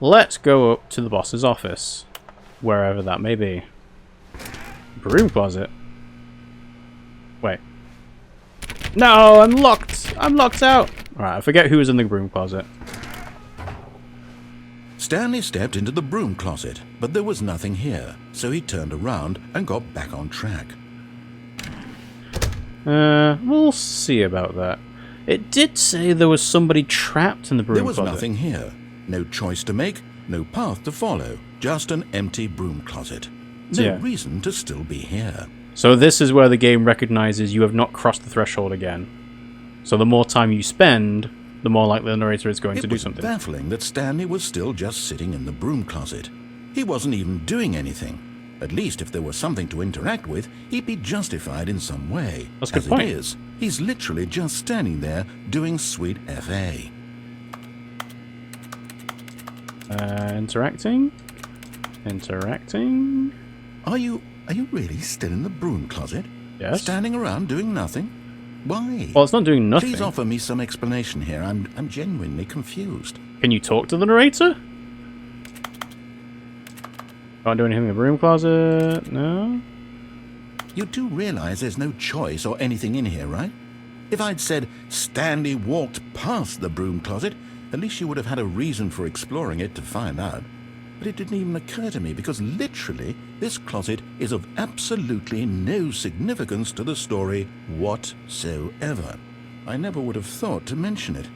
let's go up to the boss's office. Wherever that may be. Broom closet. Wait. No, I'm locked! I'm locked out! Alright, I forget who was in the broom closet. Stanley stepped into the broom closet, but there was nothing here, so he turned around and got back on track. We'll see about that. It did say there was somebody trapped in the broom closet. There was nothing here. No choice to make, no path to follow, just an empty broom closet. No reason to still be here. So this is where the game recognizes you have not crossed the threshold again. So the more time you spend, the more likely the narrator is going to do something. It was baffling that Stanley was still just sitting in the broom closet. He wasn't even doing anything. At least if there was something to interact with, he'd be justified in some way. That's a good point. As it is, he's literally just standing there doing sweet FA. Interacting. Interacting. Are you really still in the broom closet? Yes. Standing around doing nothing? Why? Well, it's not doing nothing. Please offer me some explanation here. I'm genuinely confused. Can you talk to the narrator? Can't do anything in the broom closet. No. You do realize there's no choice or anything in here, right? If I'd said Stanley walked past the broom closet, at least you would have had a reason for exploring it to find out. But it didn't even occur to me because literally this closet is of absolutely no significance to the story whatsoever. I never would have thought to mention it.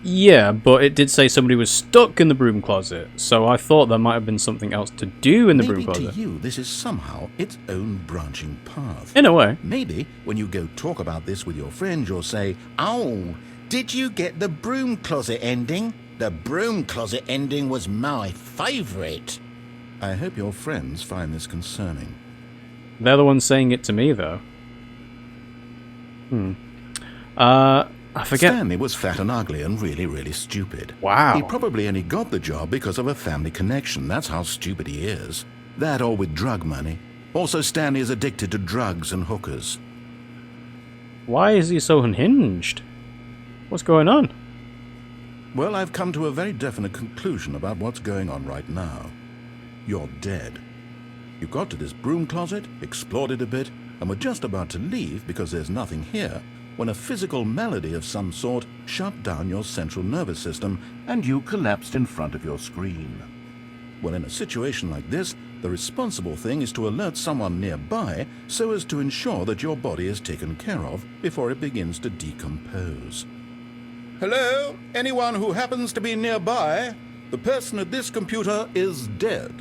Yeah, but it did say somebody was stuck in the broom closet, so I thought there might have been something else to do in the broom closet. Maybe to you this is somehow its own branching path. In a way. Maybe when you go talk about this with your friends, you'll say, "Oh, did you get the broom closet ending? The broom closet ending was my favourite." I hope your friends find this concerning. They're the ones saying it to me, though. I forget. Stanley was fat and ugly and really, really stupid. Wow. He probably only got the job because of a family connection. That's how stupid he is. That or with drug money. Also, Stanley is addicted to drugs and hookers. Why is he so unhinged? What's going on? Well, I've come to a very definite conclusion about what's going on right now. You're dead. You got to this broom closet, explored it a bit, and were just about to leave because there's nothing here, when a physical malady of some sort shut down your central nervous system and you collapsed in front of your screen. Well, in a situation like this, the responsible thing is to alert someone nearby so as to ensure that your body is taken care of before it begins to decompose. Hello? Anyone who happens to be nearby? The person at this computer is dead.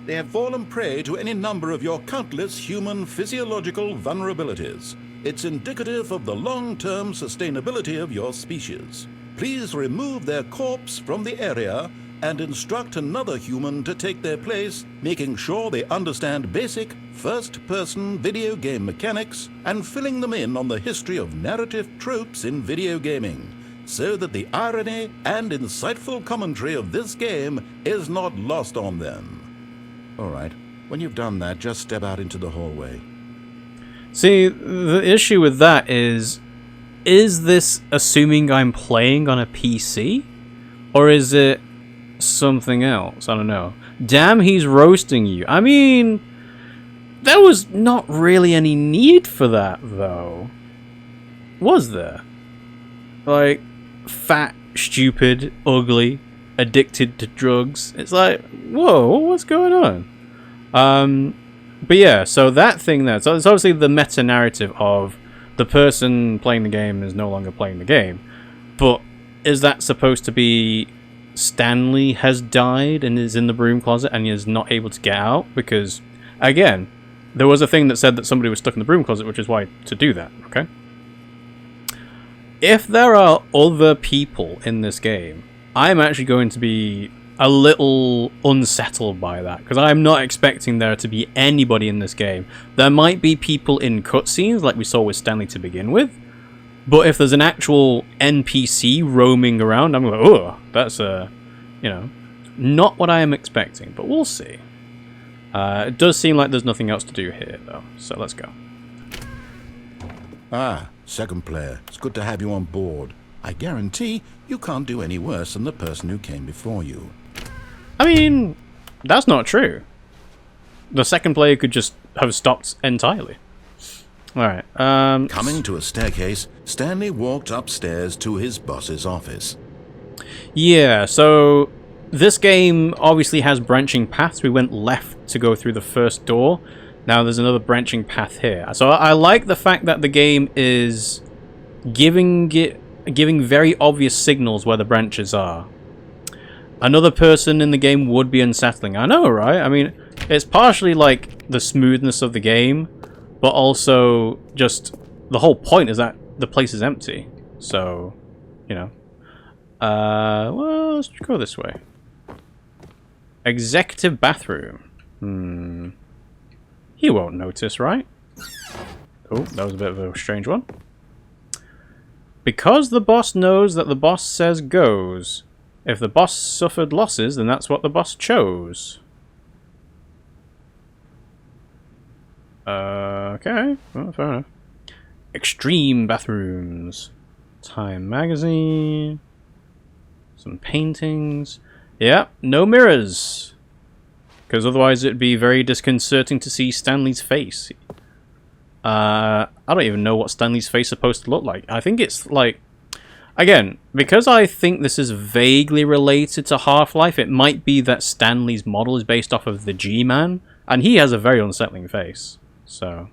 They have fallen prey to any number of your countless human physiological vulnerabilities. It's indicative of the long-term sustainability of your species. Please remove their corpse from the area and instruct another human to take their place, making sure they understand basic first-person video game mechanics and filling them in on the history of narrative tropes in video gaming, so that the irony and insightful commentary of this game is not lost on them. All right, when you've done that, just step out into the hallway. See, the issue with that is this assuming I'm playing on a PC? Or is it something else? I don't know. Damn, he's roasting you. I mean, there was not really any need for that, though. Was there? Like, fat, stupid, ugly, addicted to drugs. It's like, whoa, what's going on? But yeah, so that thing there, so it's obviously the meta-narrative of the person playing the game is no longer playing the game. But is that supposed to be Stanley has died and is in the broom closet and is not able to get out? Because, again, there was a thing that said that somebody was stuck in the broom closet, which is why to do that, okay? If there are other people in this game, I'm actually going to be a little unsettled by that, because I'm not expecting there to be anybody in this game. There might be people in cutscenes, like we saw with Stanley to begin with, but if there's an actual NPC roaming around, I'm like, oh, that's, not what I am expecting, but we'll see. It does seem like there's nothing else to do here, though, so let's go. Ah, second player. It's good to have you on board. I guarantee you can't do any worse than the person who came before you. I mean, that's not true. The second player could just have stopped entirely. Alright, Coming to a staircase, Stanley walked upstairs to his boss's office. yeah, so this game obviously has branching paths. We went left to go through the first door. Now there's another branching path here. So I like the fact that the game is giving very obvious signals where the branches are. Another person in the game would be unsettling. I know, right? I mean, it's partially like the smoothness of the game, but also just the whole point is that the place is empty. So, you know. Well, let's go this way. Executive bathroom. He won't notice, right? Oh, that was a bit of a strange one. Because the boss knows that the boss says goes. If the boss suffered losses, then that's what the boss chose. Okay. Well, fair enough. Extreme bathrooms. Time magazine. Some paintings. Yeah, no mirrors. Because otherwise it'd be very disconcerting to see Stanley's face. I don't even know what Stanley's face is supposed to look like. I think it's like... Again, because I think this is vaguely related to Half-Life, it might be that Stanley's model is based off of the G-Man, and he has a very unsettling face. So...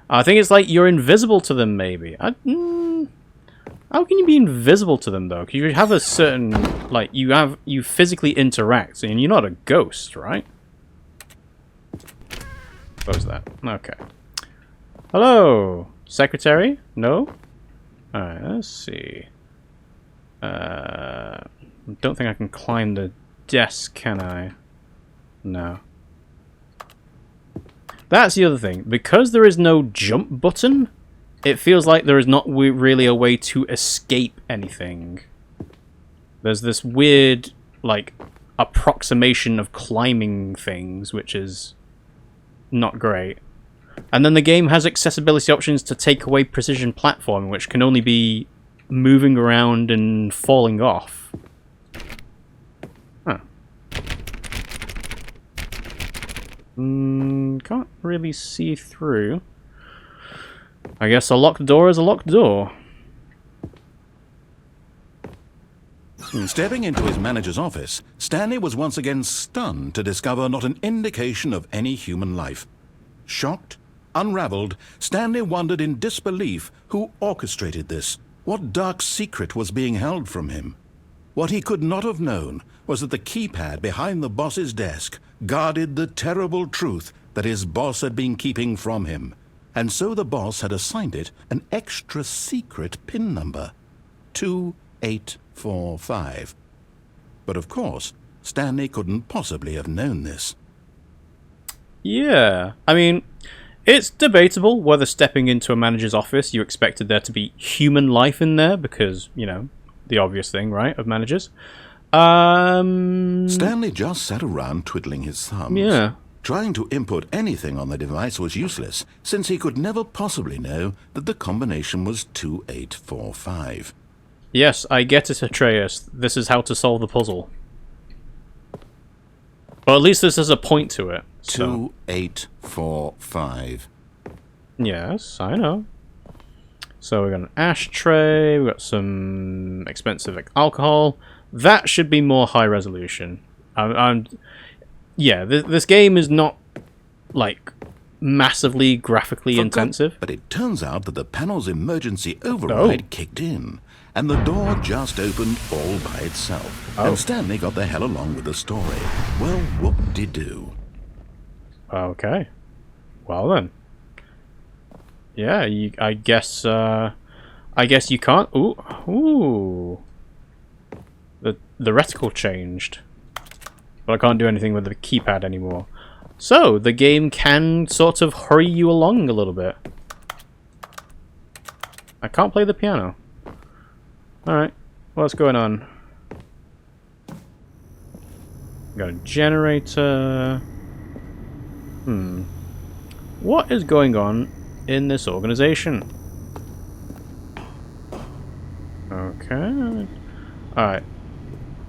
I think it's like you're invisible to them, maybe. How can you be invisible to them, though? Because you have a certain... Like, you physically interact, and you're not a ghost, right? Close that. Okay. Hello? Secretary? No? Alright, let's see. Don't think I can climb the desk, can I? No. That's the other thing. Because there is no jump button, it feels like there is not really a way to escape anything. There's this weird, like, approximation of climbing things, which is not great. And then the game has accessibility options to take away precision platforming, which can only be moving around and falling off. Huh. Can't really see through. I guess a locked door is a locked door. Stepping into his manager's office, Stanley was once again stunned to discover not an indication of any human life. Shocked, unraveled, Stanley wondered in disbelief who orchestrated this. What dark secret was being held from him? What he could not have known was that the keypad behind the boss's desk guarded the terrible truth that his boss had been keeping from him. And so the boss had assigned it an extra secret PIN number. 2845. But of course, Stanley couldn't possibly have known this. Yeah, I mean, it's debatable whether stepping into a manager's office you expected there to be human life in there, because, you know, the obvious thing, right, of managers. Stanley just sat around twiddling his thumbs. Yeah. Trying to input anything on the device was useless, since he could never possibly know that the combination was 2845. Yes, I get it, Atreus. This is how to solve the puzzle. Well, at least this has a point to it. So. 2845. Yes, I know. So we've got an ashtray, we've got some expensive alcohol. That should be more high resolution. Yeah, this game is not, like, massively graphically intensive. But it turns out that the panel's emergency override kicked in, and the door just opened all by itself. Oh. And Stanley got the hell along with the story. Well, whoop-de-doo. Okay. Well then. Yeah, I guess you can't... Ooh. The reticle changed. But I can't do anything with the keypad anymore. So, the game can sort of hurry you along a little bit. I can't play the piano. Alright, what's going on? Got a generator. What is going on in this organization? Okay. Alright.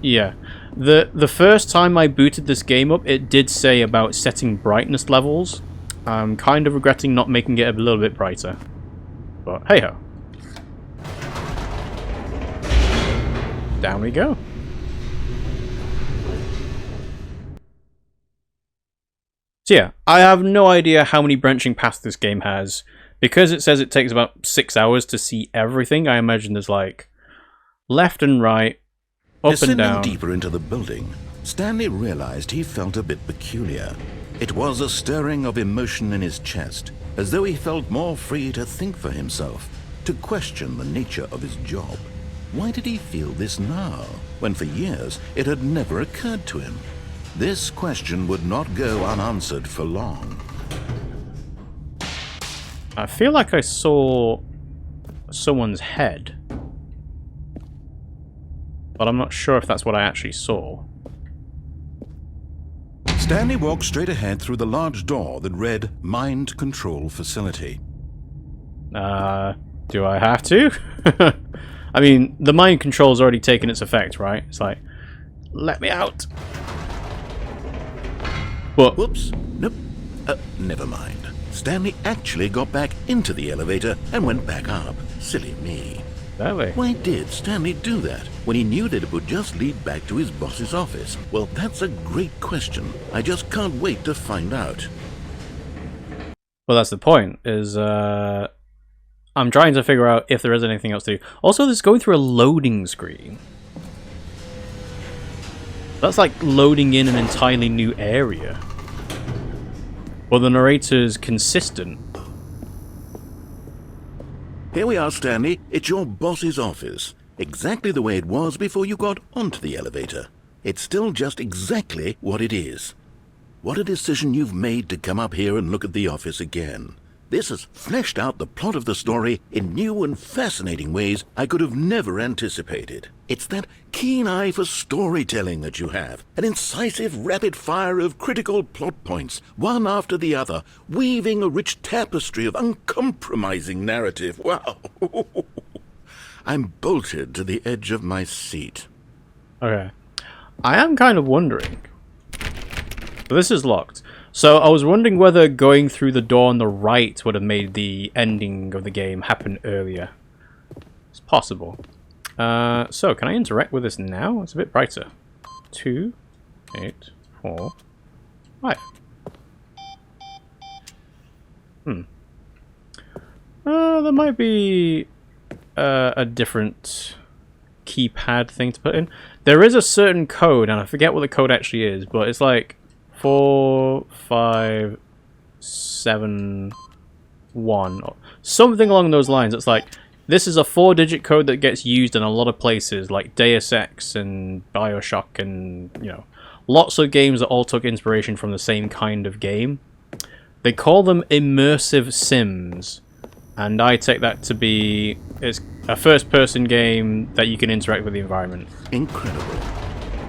Yeah. The first time I booted this game up, it did say about setting brightness levels. I'm kind of regretting not making it a little bit brighter. But hey ho. Down we go. So yeah, I have no idea how many branching paths this game has. Because it says it takes about 6 hours to see everything, I imagine there's like left and right, up and down. Descending deeper into the building, Stanley realized he felt a bit peculiar. It was a stirring of emotion in his chest, as though he felt more free to think for himself, to question the nature of his job. Why did he feel this now, when for years it had never occurred to him? This question would not go unanswered for long. I feel like I saw someone's head, but I'm not sure if that's what I actually saw. Stanley walked straight ahead through the large door that read Mind Control Facility. Do I have to? I mean, the mind control's already taken its effect, right? It's like, let me out. But Whoops. Nope. Never mind. Stanley actually got back into the elevator and went back up. Silly me. that way. Why did Stanley do that when he knew that it would just lead back to his boss's office? Well, that's a great question. I just can't wait to find out. Well, that's the point, is I'm trying to figure out if there is anything else to do. Also, this is going through a loading screen. That's like loading in an entirely new area. Well, the narrator's consistent. Here we are, Stanley. It's your boss's office. Exactly the way it was before you got onto the elevator. It's still just exactly what it is. What a decision you've made to come up here and look at the office again. This has fleshed out the plot of the story in new and fascinating ways I could have never anticipated. It's that keen eye for storytelling that you have, an incisive rapid fire of critical plot points, one after the other, weaving a rich tapestry of uncompromising narrative. Wow! I'm bolted to the edge of my seat. Okay. I am kind of wondering. This is locked. So I was wondering whether going through the door on the right would have made the ending of the game happen earlier. It's possible. So can I interact with this now? It's a bit brighter. 2, 8, 4, 5. There might be a different keypad thing to put in. There is a certain code, and I forget what the code actually is, but it's like 4, 5, 7, 1, or something along those lines. It's like, this is a 4-digit code that gets used in a lot of places, like Deus Ex and Bioshock and, you know, lots of games that all took inspiration from the same kind of game. They call them immersive sims, and I take that to be, it's a first-person game that you can interact with the environment. Incredible.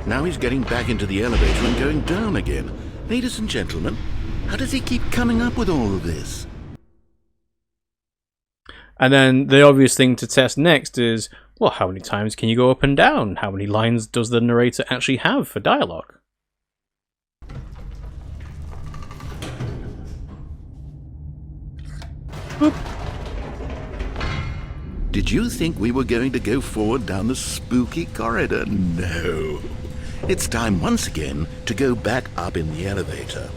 Now he's getting back into the elevator and going down again. Ladies and gentlemen, how does he keep coming up with all of this? And then the obvious thing to test next is, well, how many times can you go up and down? How many lines does the narrator actually have for dialogue? Boop. Did you think we were going to go forward down the spooky corridor? No. It's time once again to go back up in the elevator.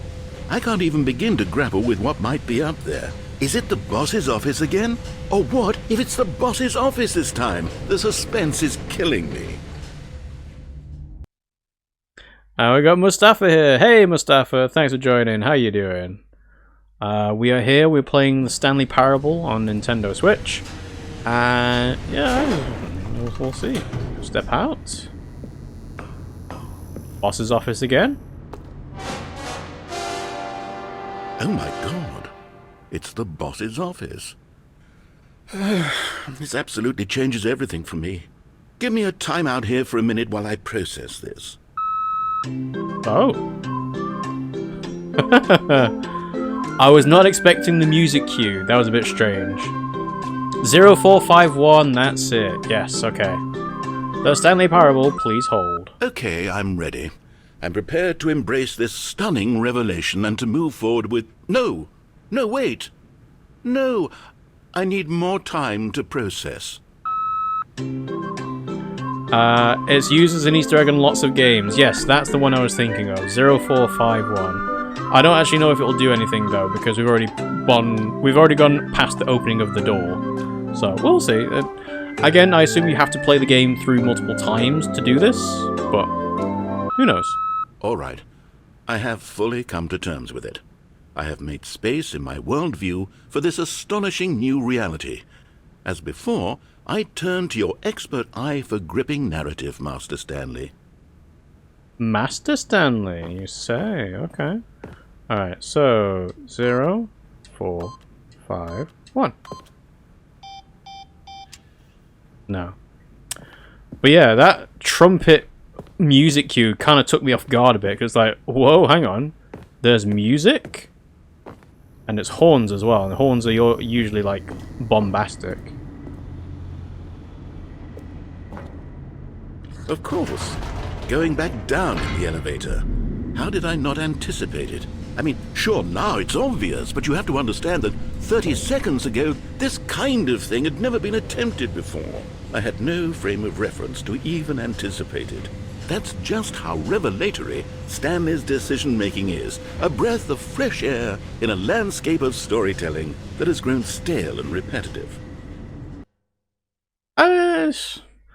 I can't even begin to grapple with what might be up there. Is it the boss's office again? Or what if it's the boss's office this time? The suspense is killing me. We got Mustafa here. Hey Mustafa, thanks for joining. How you doing? We are here, we're playing the Stanley Parable on Nintendo Switch. And yeah, we'll see. Step out. Boss's office again. Oh my god. It's the boss's office. This absolutely changes everything for me. Give me a timeout here for a minute while I process this. Oh. I was not expecting the music cue. That was a bit strange. 0451, that's it. Yes, okay. The Stanley Parable, please hold. Okay, I'm ready. I'm prepared to embrace this stunning revelation and to move forward with... No! No, wait! No! I need more time to process. It's used as an Easter egg in lots of games. Yes, that's the one I was thinking of. 0451. I don't actually know if it'll do anything though, because we've already gone past the opening of the door. So we'll see. Again, I assume you have to play the game through multiple times to do this, but who knows? All right. I have fully come to terms with it. I have made space in my worldview for this astonishing new reality. As before, I turn to your expert eye for gripping narrative, Master Stanley. Master Stanley, you say? Okay. Alright, so 0, 4, 5, 1. No. But yeah, that trumpet music cue kind of took me off guard a bit, because like, whoa, hang on. There's music? And it's horns as well, and horns are usually like bombastic. Of course. Going back down in the elevator. How did I not anticipate it? I mean, sure, now it's obvious, but you have to understand that 30 seconds ago, this kind of thing had never been attempted before. I had no frame of reference to even anticipate it. That's just how revelatory Stanley's decision-making is. A breath of fresh air in a landscape of storytelling that has grown stale and repetitive.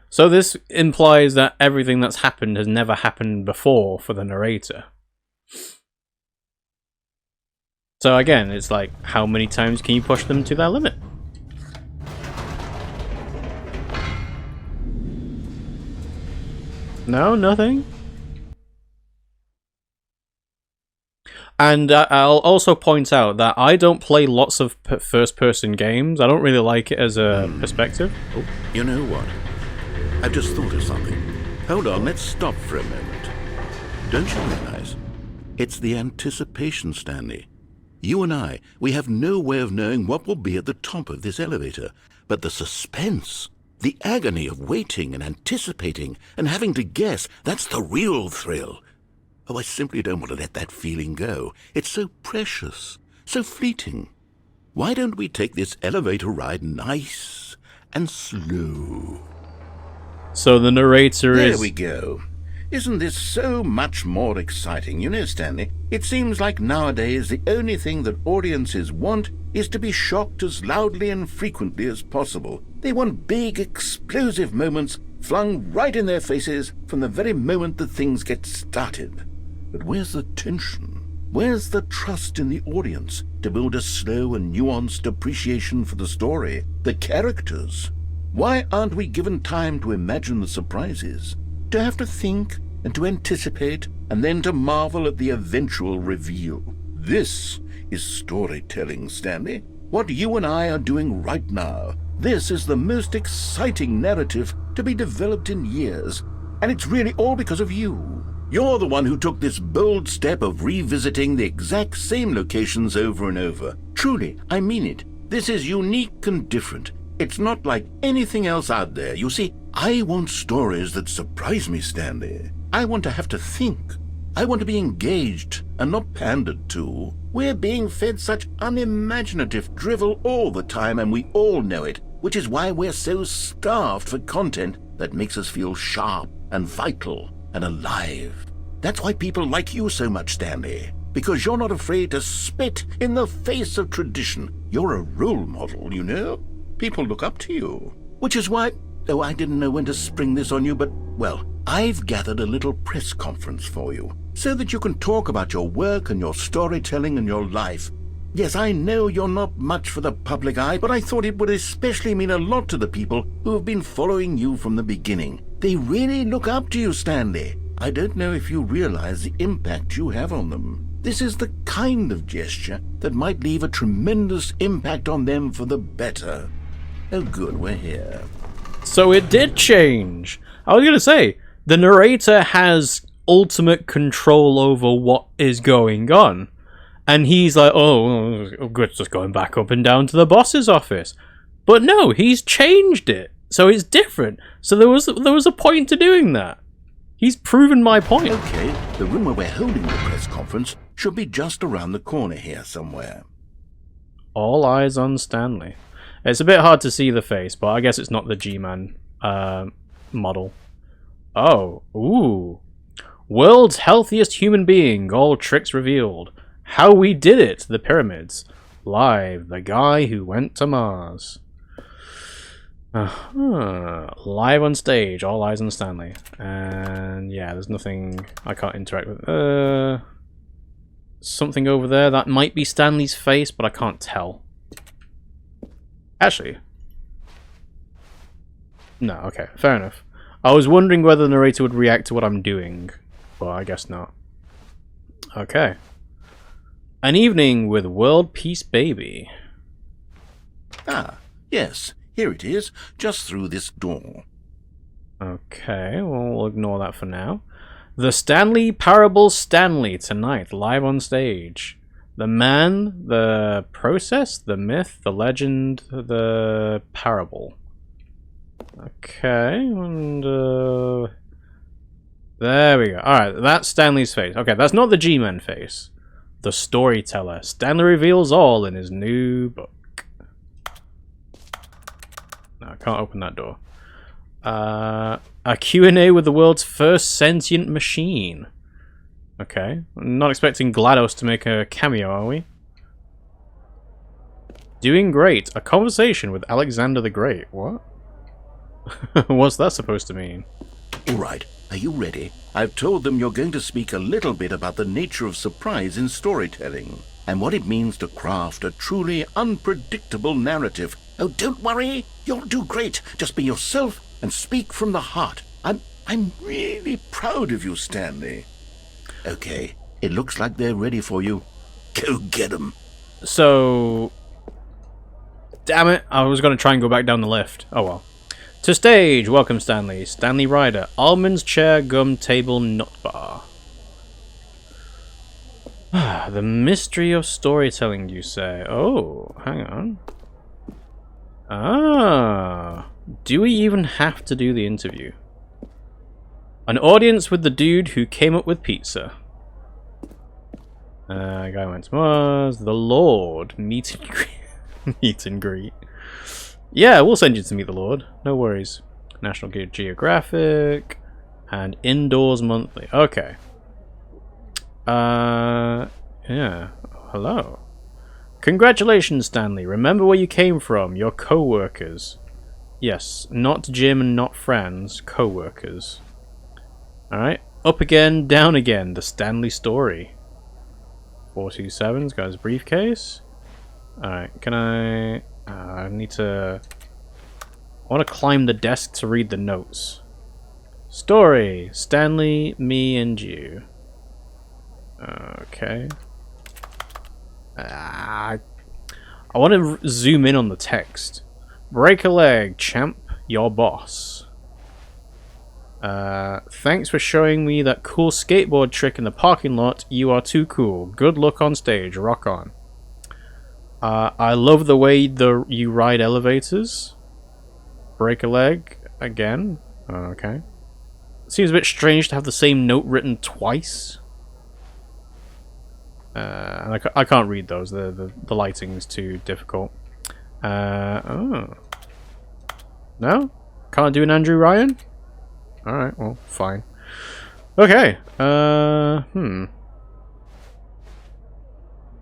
So this implies that everything that's happened has never happened before for the narrator. So again, it's like, how many times can you push them to their limit? No, nothing. And I'll also point out that I don't play lots of first-person games. I don't really like it as a perspective. Oh, you know what? I've just thought of something. Hold on, let's stop for a moment. Don't you realize? It's the anticipation, Stanley. You and I, we have no way of knowing what will be at the top of this elevator. But the suspense, the agony of waiting and anticipating and having to guess, that's the real thrill. Oh, I simply don't want to let that feeling go. It's so precious, so fleeting. Why don't we take this elevator ride nice and slow? So the narrator is... There we go. Isn't this so much more exciting? You know, Stanley, it seems like nowadays the only thing that audiences want is to be shocked as loudly and frequently as possible. They want big, explosive moments flung right in their faces from the very moment that things get started. But where's the tension? Where's the trust in the audience to build a slow and nuanced appreciation for the story, the characters? Why aren't we given time to imagine the surprises, to have to think and to anticipate, and then to marvel at the eventual reveal? This is storytelling, Stanley. What you and I are doing right now. This is the most exciting narrative to be developed in years, and it's really all because of you. You're the one who took this bold step of revisiting the exact same locations over and over. Truly, I mean it. This is unique and different. It's not like anything else out there. You see, I want stories that surprise me, Stanley. I want to have to think. I want to be engaged and not pandered to. We're being fed such unimaginative drivel all the time, and we all know it, which is why we're so starved for content that makes us feel sharp and vital and alive. That's why people like you so much, Stanley, because you're not afraid to spit in the face of tradition. You're a role model, you know? People look up to you. Which is why, though I didn't know when to spring this on you, but, well, I've gathered a little press conference for you, so that you can talk about your work and your storytelling and your life. Yes, I know you're not much for the public eye, but I thought it would especially mean a lot to the people who have been following you from the beginning. They really look up to you, Stanley. I don't know if you realize the impact you have on them. This is the kind of gesture that might leave a tremendous impact on them for the better. Oh good, we're here. So it did change. I was going to say, the narrator has ultimate control over what is going on. And he's like, oh, good, just going back up and down to the boss's office. But no, he's changed it. So it's different. So there was a point to doing that. He's proven my point. Okay, the room where we're holding the press conference should be just around the corner here somewhere. All eyes on Stanley. It's a bit hard to see the face, but I guess it's not the G-Man model. Oh, ooh. World's healthiest human being, all tricks revealed. How we did it, the pyramids. Live, the guy who went to Mars. Live on stage, all eyes on Stanley. And yeah, there's nothing I can't interact with. Something over there, that might be Stanley's face, but I can't tell. Actually. No, okay, fair enough. I was wondering whether the narrator would react to what I'm doing, but I guess not. Okay. An evening with World Peace Baby. Ah, yes, here it is, just through this door. Okay, well, we'll ignore that for now. The Stanley Parable Stanley tonight, live on stage. The man, the process, the myth, the legend, the parable. Okay, and there we go. Alright, that's Stanley's face. Okay, that's not the G-Man face. The storyteller. Stanley reveals all in his new book. No, I can't open that door. A Q&A with the world's first sentient machine. Okay. I'm not expecting GLaDOS to make a cameo, are we? Doing great. A conversation with Alexander the Great. What? What's that supposed to mean? All right, are you ready? I've told them you're going to speak a little bit about the nature of surprise in storytelling and what it means to craft a truly unpredictable narrative. Oh, don't worry. You'll do great. Just be yourself and speak from the heart. I'm really proud of you, Stanley. Okay, it looks like they're ready for you. Go get them. So... Damn it, I was going to try and go back down the lift. Oh well. To stage, welcome Stanley. Stanley Ryder. Almonds, chair, gum, table, nut bar. The mystery of storytelling, you say? Oh, hang on. Ah. Do we even have to do the interview? An audience with the dude who came up with pizza. Guy went to Mars. The Lord. Meet and greet. Meet and greet. Yeah, we'll send you to meet the Lord. No worries. National Geographic. And Indoors Monthly. Okay. Yeah. Hello. Congratulations, Stanley. Remember where you came from. Your co-workers. Yes, not Jim and not friends. Co-workers. Alright. Up again, down again. The Stanley story. 427's got his briefcase. Alright, can I... I need to... I want to climb the desk to read the notes. Story. Stanley, me, and you. Okay. I want to zoom in on the text. Break a leg, champ. Your boss. Thanks for showing me that cool skateboard trick in the parking lot. You are too cool. Good luck on stage. Rock on. I love the way you ride elevators. Break a leg. Again. Okay. Seems a bit strange to have the same note written twice. And I can't read those. The lighting's too difficult. Oh. No? Can't do an Andrew Ryan? Alright, well, fine. Okay.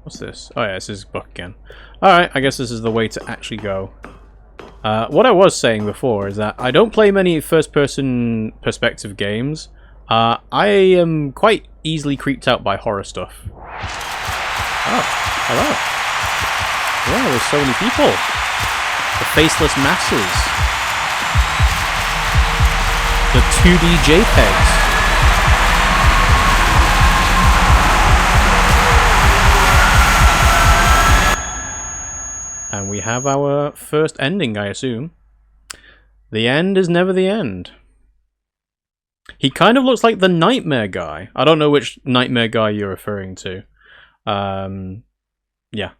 What's this? Oh yeah, this is book again. Alright, I guess this is the way to actually go. What I was saying before is that I don't play many first-person perspective games. I am quite easily creeped out by horror stuff. Oh, hello. Yeah, there's so many people. The faceless masses. The 2D JPEGs. And we have our first ending, I assume. The end is never the end. He kind of looks like the Nightmare guy. I don't know which Nightmare guy you're referring to. Yeah,